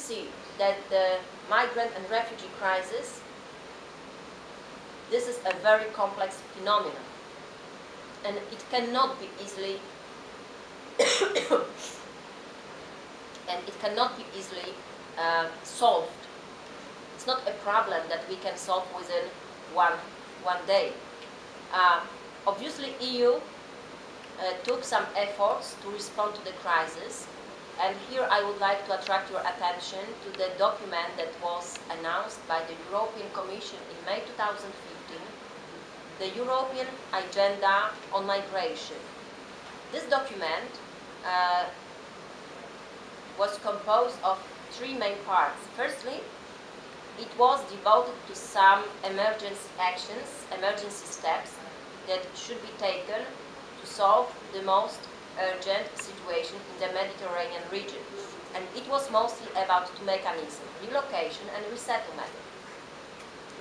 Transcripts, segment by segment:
see that the migrant and refugee crisis, this is a very complex phenomenon, and it cannot be easily solved. It's not a problem that we can solve within one day. Obviously, EU took some efforts to respond to the crisis, and here I would like to attract your attention to the document that was announced by the European Commission in May 2015, the European Agenda on Migration. This document was composed of three main parts. Firstly, it was devoted to some emergency actions, emergency steps that should be taken to solve the most urgent situation in the Mediterranean region. And it was mostly about two mechanisms, relocation and resettlement.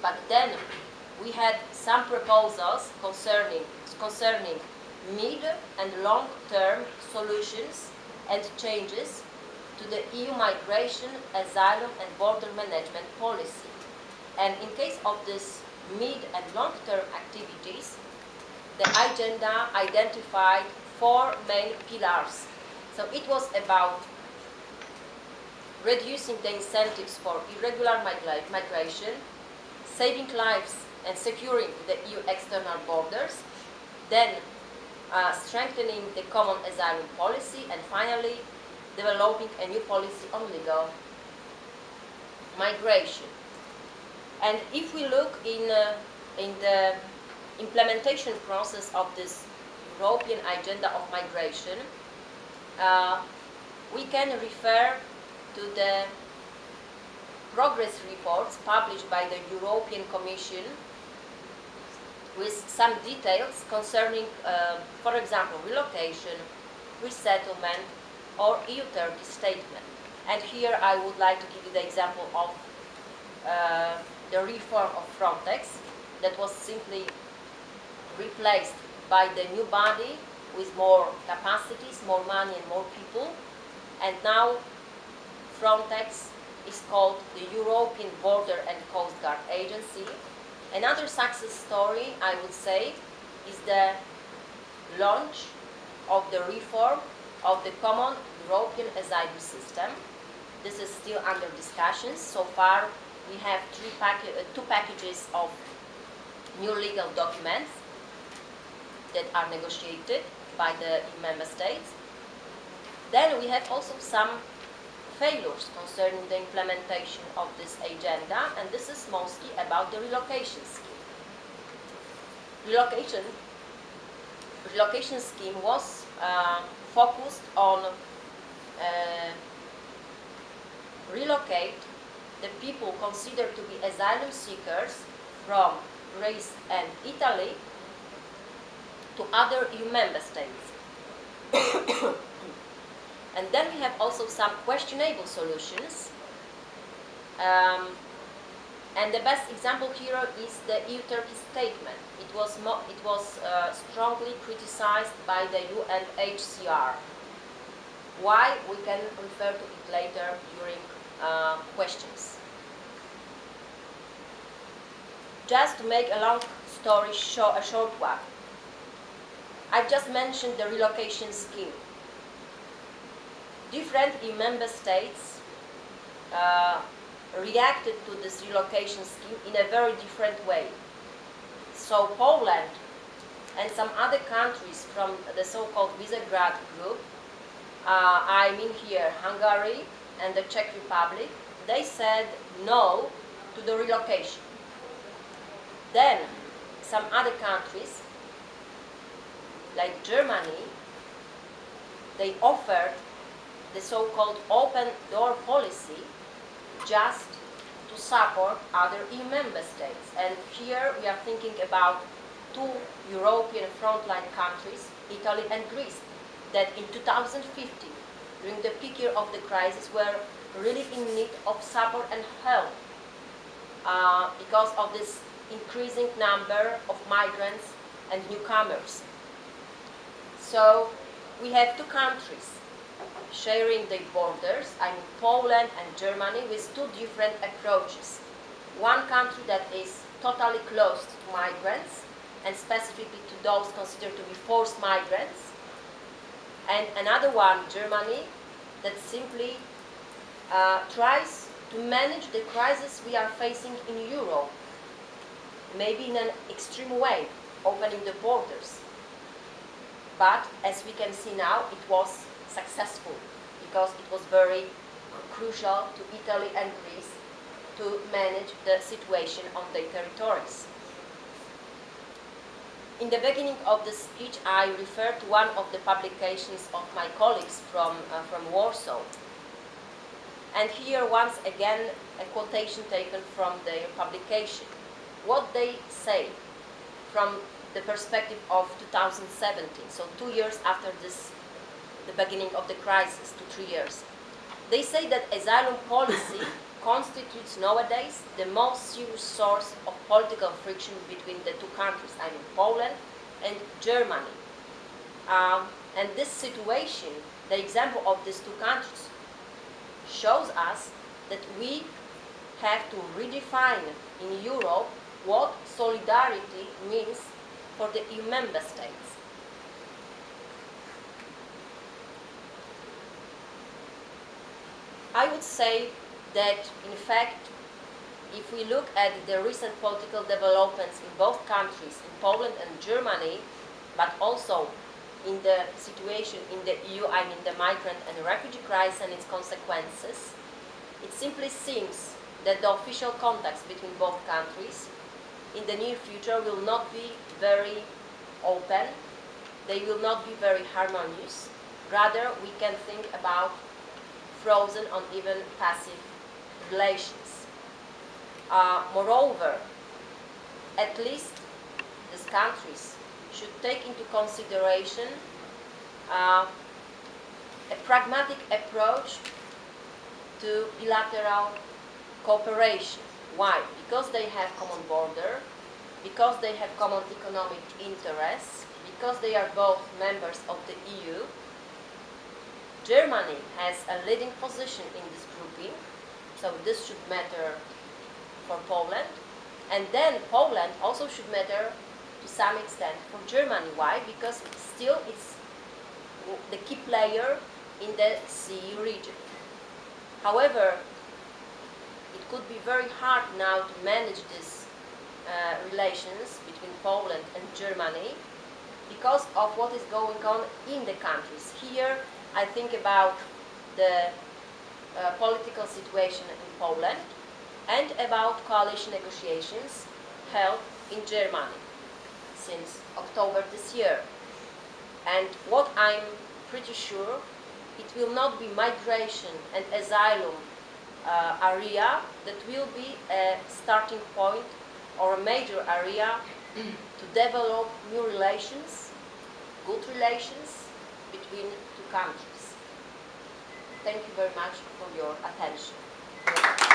But then we had some proposals concerning mid and long-term solutions and changes to the EU migration, asylum and border management policy. And in case of this mid and long-term activities, the agenda identified four main pillars. So it was about reducing the incentives for irregular migration, saving lives and securing the EU external borders, then strengthening the common asylum policy, and finally developing a new policy on legal migration. And if we look in the implementation process of this European Agenda of Migration, we can refer to the progress reports published by the European Commission with some details concerning, for example, relocation, resettlement, or EU-Turkey statement. And here I would like to give you the example of the reform of Frontex that was simply replaced by the new body with more capacities, more money and more people. And now Frontex is called the European Border and Coast Guard Agency. Another success story, I would say, is the launch of the reform of the common European asylum system. This is still under discussions. So far, we have two packages of new legal documents that are negotiated by the member states. Then we have also some failures concerning the implementation of this agenda, and this is mostly about the relocation scheme. Relocation scheme was focused on relocate the people considered to be asylum seekers from Greece and Italy to other EU member states. And then we have also some questionable solutions. And the best example here is the EU-Turkey statement. It was strongly criticized by the UNHCR. Why? We can refer to it later during questions. Just to make a long story a short one, I've just mentioned the relocation scheme. Different EU member states reacted to this relocation scheme in a very different way. So Poland and some other countries from the so-called Visegrad group, I mean here Hungary and the Czech Republic, they said no to the relocation. Then some other countries, like Germany, they offered the so-called open door policy just to support other EU member states. And here we are thinking about two European frontline countries, Italy and Greece, that in 2015, during the peak year of the crisis, were really in need of support and help because of this increasing number of migrants and newcomers. So we have two countries sharing their borders, I mean Poland and Germany, with two different approaches. One country that is totally closed to migrants, and specifically to those considered to be forced migrants, and another one, Germany, that simply tries to manage the crisis we are facing in Europe, maybe in an extreme way, opening the borders. But as we can see now, it was successful because it was very crucial to Italy and Greece to manage the situation on their territories. In the beginning of the speech, I referred to one of the publications of my colleagues from Warsaw. And here, once again, a quotation taken from their publication. What they say from the perspective of 2017, so 2 years after the beginning of the crisis, 2 to 3 years. They say that asylum policy constitutes nowadays the most serious source of political friction between the two countries, I mean Poland and Germany. And this situation, the example of these two countries, shows us that we have to redefine in Europe what solidarity means for the EU member states. I would say that, in fact, if we look at the recent political developments in both countries, in Poland and Germany, but also in the situation in the EU, I mean the migrant and refugee crisis and its consequences, it simply seems that the official contacts between both countries in the near future will not be very open, they will not be very harmonious. Rather, we can think about frozen or even passive relations. Moreover, at least these countries should take into consideration a pragmatic approach to bilateral cooperation. Why? Because they have common border, because they have common economic interests, because they are both members of the EU. Germany has a leading position in this grouping, so this should matter for Poland. And then Poland also should matter to some extent for Germany. Why? Because still it's the key player in the CE region. However, it could be very hard now to manage these relations between Poland and Germany because of what is going on in the countries. Here, I think about the political situation in Poland and about coalition negotiations held in Germany since October this year. And what I'm pretty sure, it will not be migration and asylum area that will be a starting point or a major area to develop new relations, good relations between two countries. Thank you very much for your attention.